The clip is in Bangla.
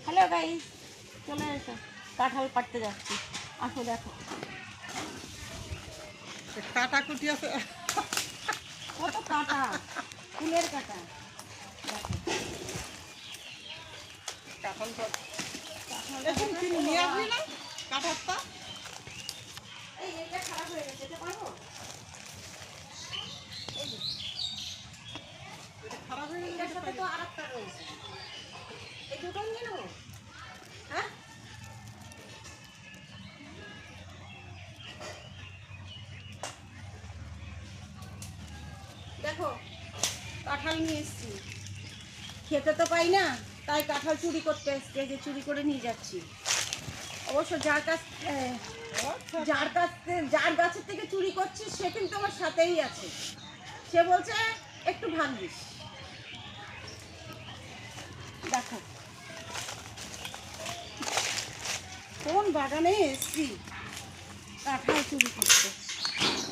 হ্যালো গাইস, চলে এসো, কাঁঠাল পাড়তে যাচ্ছি। আসো দেখো কাটাকুটি আছে, কত কাঁটা, ফুলের কাঁটা। দেখো কাঁঠাল কাঁঠালটা এখন দেখো, তুই নিয়ে আসবি না কাঁঠালটা? এইটা খারাপ হয়ে গেছে, এটা পারবো? এটা খারাপ হয়ে গেলে এটার সাথে তো আর একটা রয়েছে, এই দুটো নিয়ে নেবো। হ্যাঁ, দেখো কাঁঠাল নিয়ে এসছি, খেতে তো পাই না, তাই কাঁঠাল চুরি করতে এসছি, এই যে চুরি করে নিয়ে যাচ্ছি। অবশ্য যার গাছের থেকে চুরি করছিস সে কিন্তু আমার সাথেই আছে। সে বলছে একটু ভাগিস। দেখো কোন বাগানে এসছি, কাঁঠাল